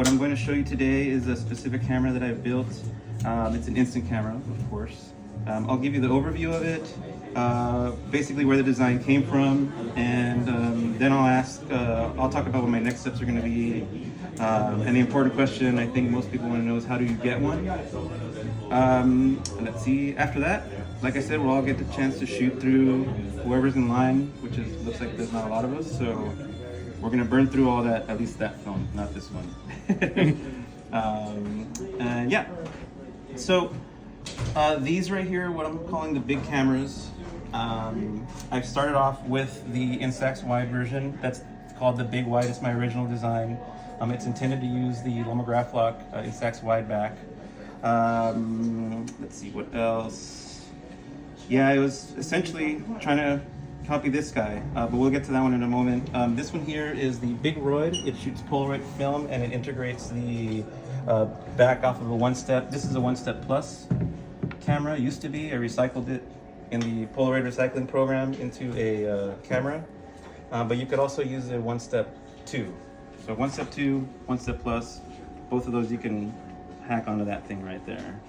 what I'm going to show you today is a specific camera that I've built. It's an instant camera, of course. I'll give you the overview of it, basically where the design came from, and then I'll talk about what my next steps are going to be. And the important question I think most people want to know is, how do you get one? Let's see, after that, like I said, we'll all get the chance to shoot through whoever's in line, which looks like there's not a lot of us, so we're going to burn through all that, at least that film, not this one. And yeah, so these right here, what I'm calling the big cameras, I've started off with the Instax wide version. That's called the big wide. It's my original design. It's intended to use the Lomograph lock Instax wide back. Let's see what else. Yeah, I was essentially trying to copy this guy, but we'll get to that one in a moment. This one here is the Big Roid. It shoots Polaroid film and it integrates the back off of a one-step. This is a one-step plus camera. It used to be. I recycled it in the Polaroid recycling program into a camera, but you could also use a one-step 2. So one-step 2, one-step plus, both of those you can hack onto that thing right there.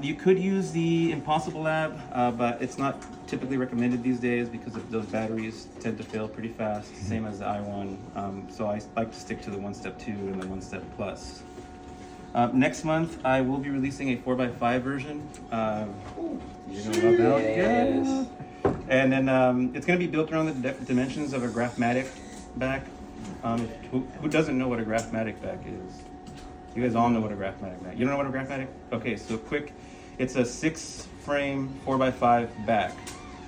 You could use the Impossible Lab, but it's not typically recommended these days because of those batteries tend to fail pretty fast, same as the i1. So I like to stick to the one-step 2 and the one-step plus. Next month, I will be releasing a 4x5 version. You're gonna love that. Yes. And then it's gonna be built around the dimensions of a Graphmatic back. Who doesn't know what a Graphmatic back is? You guys all know what a Graphmatic back. You don't know what a Graphmatic? Okay, so quick. It's a 6-frame 4x5 back,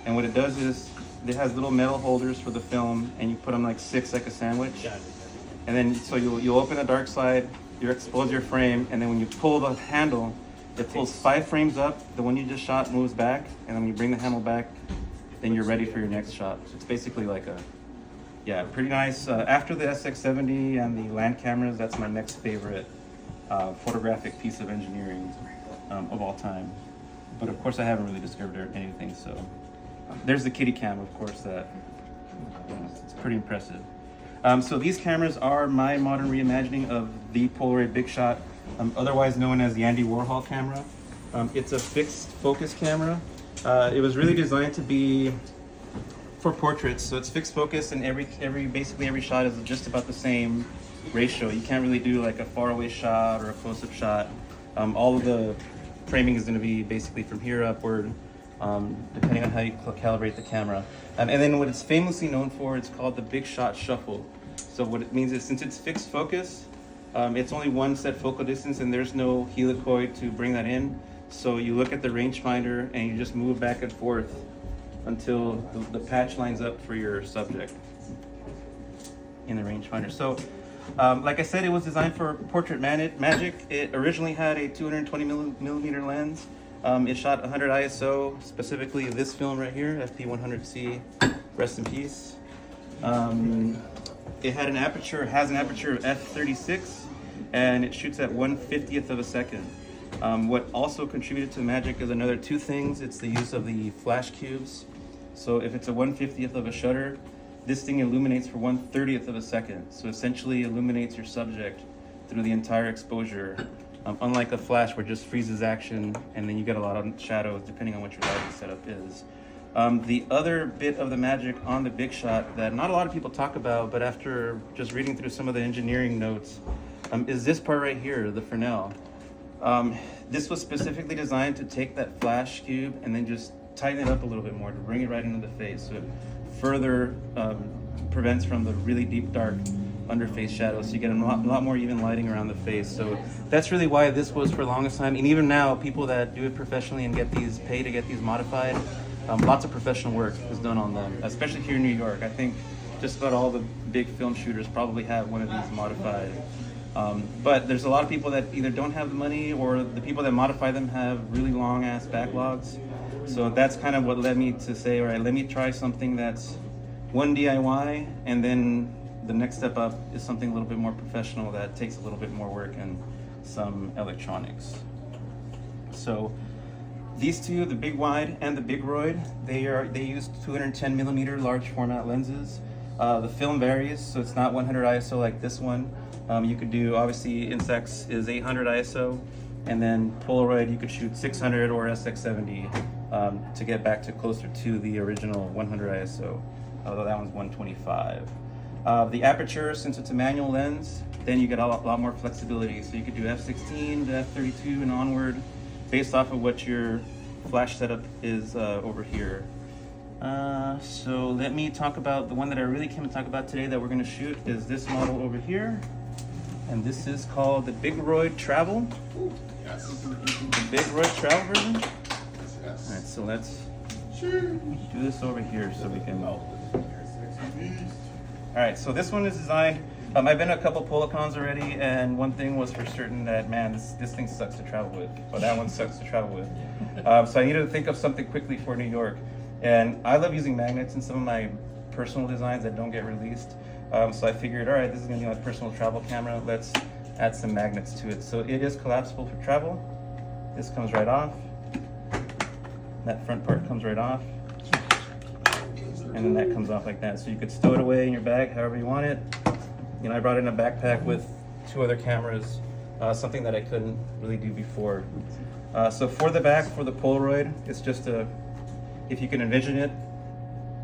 and what it does is it has little metal holders for the film, and you put them like 6 like a sandwich. And then so you'll open the dark side, you expose your frame, and then when you pull the handle, it pulls 5 frames up. The one you just shot moves back, and then when you bring the handle back, then you're ready for your next shot. So it's basically like a, yeah, pretty nice. After the SX70 and the land cameras, that's my next favorite photographic piece of engineering of all time. But of course I haven't really discovered anything, so there's the kitty cam, of course, that it's pretty impressive. So these cameras are my modern reimagining of the Polaroid Big Shot, otherwise known as the Andy Warhol camera. It's a fixed focus camera. It was really designed to be for portraits, so it's fixed focus, and basically every shot is just about the same ratio. You can't really do like a far away shot or a close-up shot. All of the framing is going to be basically from here upward, depending on how you calibrate the camera. And then what it's famously known for, it's called the Big Shot Shuffle. So what it means is, since it's fixed focus, it's only one set focal distance and there's no helicoid to bring that in. So you look at the rangefinder and you just move back and forth until the patch lines up for your subject in the rangefinder. So like I said, it was designed for portrait magic. It originally had a 220 millimeter lens. It shot 100 ISO, specifically this film right here, FP100C, rest in peace. It had has an aperture of f/36, and it shoots at 1/50th of a second. What also contributed to the magic is another 2 things. It's the use of the flash cubes. So if it's a 1/50th of a shutter, this thing illuminates for 1/30th of a second. So essentially illuminates your subject through the entire exposure, unlike a flash where it just freezes action and then you get a lot of shadows depending on what your lighting setup is. The other bit of the magic on the Big Shot that not a lot of people talk about, but after just reading through some of the engineering notes, is this part right here, the Fresnel. This was specifically designed to take that flash cube and then just tighten it up a little bit more to bring it right into the face. So it further prevents from the really deep dark underface shadows, so you get a lot more even lighting around the face. So that's really why this was for the longest time, and even now people that do it professionally and pay to get these modified, lots of professional work is done on them, especially here in New York. I think just about all the big film shooters probably have one of these modified. But there's a lot of people that either don't have the money, or the people that modify them have really long ass backlogs. So that's kind of what led me to say, all right, let me try something that's one DIY, and then the next step up is something a little bit more professional that takes a little bit more work and some electronics. So these two, the Big Wide and the Big Roid, they use 210 millimeter large format lenses. The film varies, so it's not 100 ISO like this one. You could do, obviously, Instax is 800 ISO, and then Polaroid, you could shoot 600 or SX70 to get back to closer to the original 100 ISO, although that one's 125. The aperture, since it's a manual lens, then you get a lot more flexibility. So you could do f16 to f32 and onward, based off of what your flash setup is over here. So let me talk about the one that I really came to talk about today that we're going to shoot is this model over here. And this is called the Big Roid Travel. Ooh, yes. The Big Roid Travel version. Yes. All right, so let's do this over here so we can. All right, so this one is designed. I've been to a couple PolaCons already, and one thing was for certain that, man, this thing sucks to travel with. Or that one sucks to travel with. So I needed to think of something quickly for New York. And I love using magnets in some of my personal designs that don't get released. So I figured, all right, this is gonna be my personal travel camera. Let's add some magnets to it. So it is collapsible for travel. This comes right off. That front part comes right off. And then that comes off like that. So you could stow it away in your bag however you want it. You know, I brought in a backpack with 2 other cameras, something that I couldn't really do before. So for the back, for the Polaroid, it's just if you can envision it,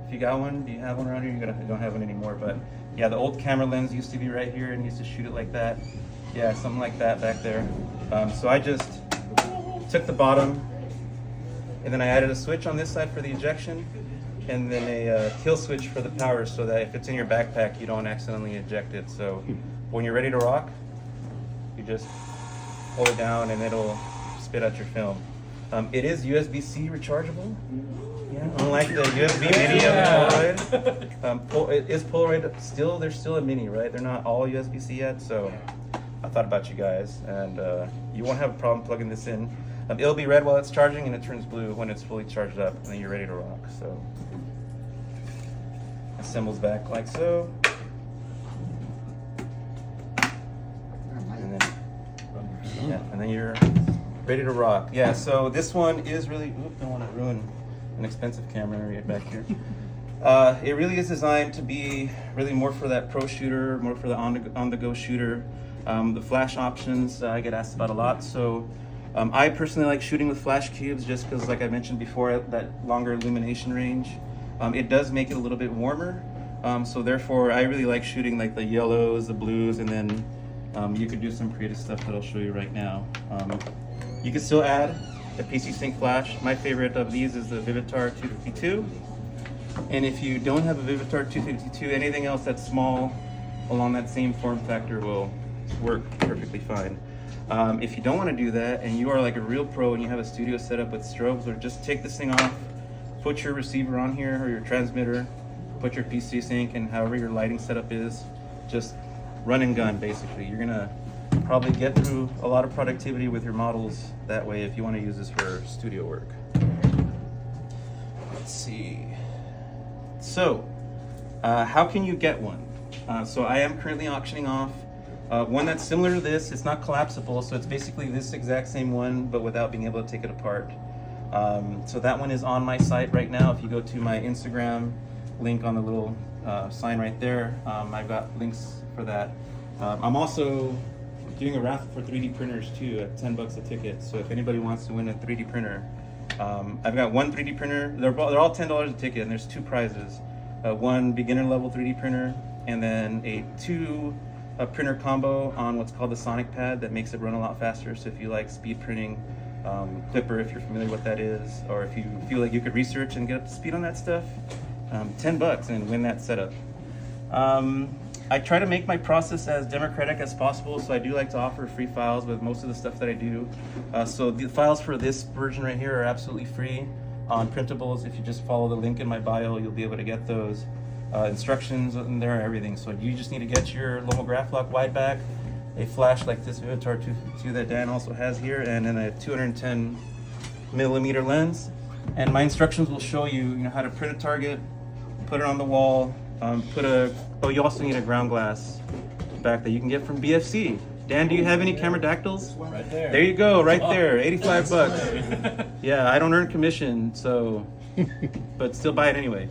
if you got one, do you have one around here? You don't have one anymore, but yeah, the old camera lens used to be right here and used to shoot it like that. Yeah, something like that back there. So I just took the bottom, and then I added a switch on this side for the ejection, and then a kill switch for the power, so that if it's in your backpack, you don't accidentally eject it. So when you're ready to rock, you just hold it down and it'll spit out your film. It is USB-C rechargeable. Yeah, unlike the USB Mini of the Polaroid. Is Polaroid still, they're still a Mini, right? They're not all USB-C yet, so I thought about you guys, and you won't have a problem plugging this in. It'll be red while it's charging, and it turns blue when it's fully charged up, and then you're ready to rock. So assembles back like so. And then you're ready to rock. Yeah, so this one is really, don't want to ruin an expensive camera right back here. It really is designed to be really more for that pro shooter, more for the on-the-go shooter. The flash options I get asked about a lot. So I personally like shooting with flash cubes just because, like I mentioned before, that longer illumination range. It does make it a little bit warmer. So therefore, I really like shooting like the yellows, the blues, and then you could do some creative stuff that I'll show you right now. You can still add a PC Sync flash. My favorite of these is the Vivitar 252. And if you don't have a Vivitar 252, anything else that's small along that same form factor will work perfectly fine. If you don't want to do that and you are like a real pro and you have a studio set up with strobes, or just take this thing off, put your receiver on here or your transmitter, put your PC Sync, and however your lighting setup is, just run and gun basically. You're gonna probably get through a lot of productivity with your models that way if you want to use this for studio work. Let's see. So, how can you get one? So I am currently auctioning off one that's similar to this. It's not collapsible, so it's basically this exact same one, but without being able to take it apart. So that one is on my site right now. If you go to my Instagram link on the little sign right there, I've got links for that. I'm also doing a raffle for 3D printers too at $10 a ticket. So if anybody wants to win a 3D printer, I've got one 3D printer. They're all $10 a ticket, and there's 2 prizes. One beginner level 3D printer, and then a 2 printer combo on what's called the Sonic Pad that makes it run a lot faster. So if you like speed printing, Clipper, if you're familiar with what that is, or if you feel like you could research and get up to speed on that stuff, $10 and win that setup. I try to make my process as democratic as possible, so I do like to offer free files with most of the stuff that I do. So the files for this version right here are absolutely free on printables. If you just follow the link in my bio, you'll be able to get those. Instructions in there, everything. So you just need to get your Lomograph lock wide back, a flash like this Vivitar 252 that Dan also has here, and then a 210 millimeter lens. And my instructions will show you, how to print a target, put it on the wall, you also need a ground glass back that you can get from BFC. Dan, do you have any camera dactyls? Right there. There you go, right there, $85. Yeah, I don't earn commission, so, but still buy it anyway.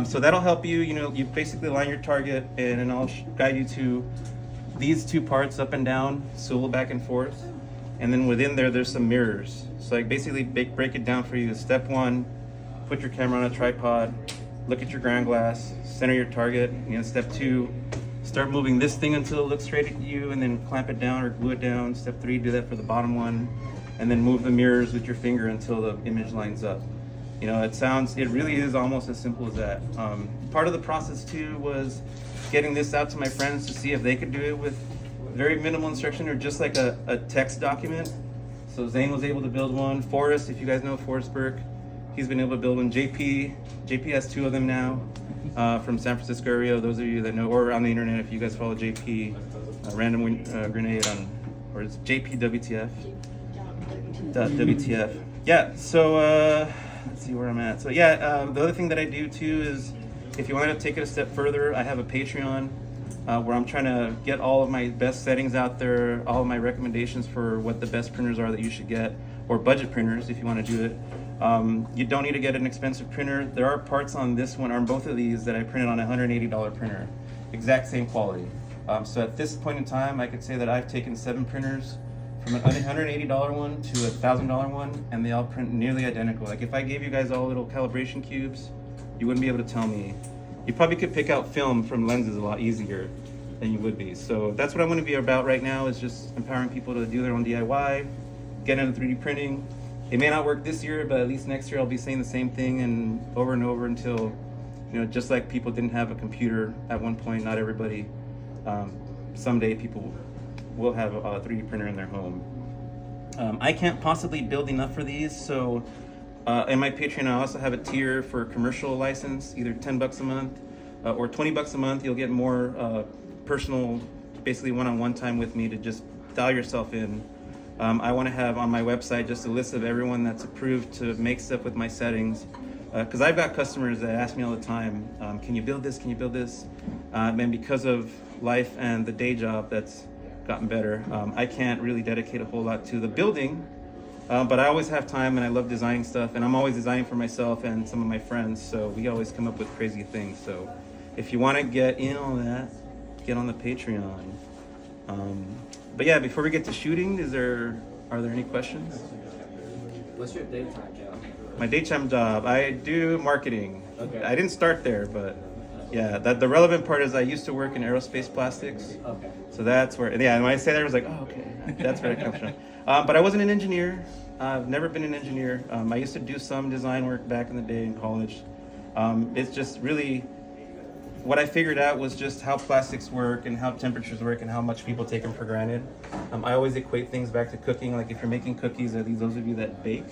So that'll help you, you basically line your target, and then I'll guide you to these two parts up and down, swivel back and forth. And then within there, there's some mirrors. So like basically break it down for you. Step one, put your camera on a tripod, look at your ground glass, center your target. Step two, start moving this thing until it looks straight at you, and then clamp it down or glue it down. Step three, do that for the bottom one. And then move the mirrors with your finger until the image lines up. It really is almost as simple as that. Part of the process too was getting this out to my friends to see if they could do it with very minimal instruction or just like a text document. So Zane was able to build one. Forrest, if you guys know Forrest Burke, he's been able to build one. JP has 2 of them now from San Francisco area. Those of you that know, or on the internet, if you guys follow JP, Random Grenade or it's JPWTF. WTF. Yeah, so let's see where I'm at. So yeah, the other thing that I do too is if you wanted to take it a step further, I have a Patreon where I'm trying to get all of my best settings out there, all of my recommendations for what the best printers are that you should get, or budget printers if you want to do it. You don't need to get an expensive printer. There are parts on this one, on both of these, that I printed on a $180 printer. Exact same quality. So at this point in time, I could say that I've taken 7 printers from an $180 one to a $1,000 one, and they all print nearly identical. Like if I gave you guys all little calibration cubes, you wouldn't be able to tell me. You probably could pick out film from lenses a lot easier than you would be. So that's what I want to be about right now, is just empowering people to do their own DIY, get into 3D printing. It may not work this year, but at least next year I'll be saying the same thing and over until, just like people didn't have a computer at one point, not everybody, someday people will have a 3D printer in their home. I can't possibly build enough for these, so in my Patreon I also have a tier for commercial license, either $10 a month or $20 a month. You'll get more personal, basically one-on-one time with me to just dial yourself in. I want to have on my website just a list of everyone that's approved to make stuff with my settings, because I've got customers that ask me all the time, can you build this, can you build this? And because of life and the day job that's gotten better, I can't really dedicate a whole lot to the building, but I always have time and I love designing stuff, and I'm always designing for myself and some of my friends, so we always come up with crazy things. So if you want to get in on that, get on the Patreon. But yeah, before we get to shooting, are there any questions? What's your daytime job? My daytime job, I do marketing. Okay. I didn't start there, but yeah, the relevant part is I used to work in aerospace plastics. Okay. So that's where, yeah, when I say that, I was like, oh, okay, that's where it comes from. But I wasn't an engineer. I've never been an engineer. I used to do some design work back in the day in college. It's just really, what I figured out was just how plastics work and how temperatures work and how much people take them for granted. I always equate things back to cooking. Like if you're making cookies, or those of you that bake,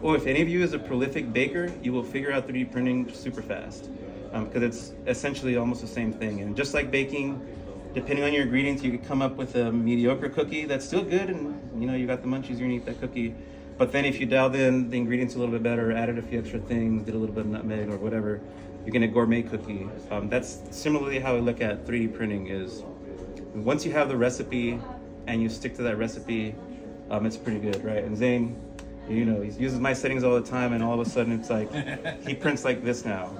or if any of you is a prolific baker, you will figure out 3D printing super fast, because it's essentially almost the same thing. And just like baking, depending on your ingredients, you could come up with a mediocre cookie that's still good, and you got the munchies, you're gonna eat that cookie. But then if you dialed in the ingredients a little bit better, added a few extra things, did a little bit of nutmeg or whatever, you're getting a gourmet cookie. That's similarly how I look at 3D printing. Is once you have the recipe and you stick to that recipe, it's pretty good, right? And Zane, he uses my settings all the time, and all of a sudden it's like he prints like this now.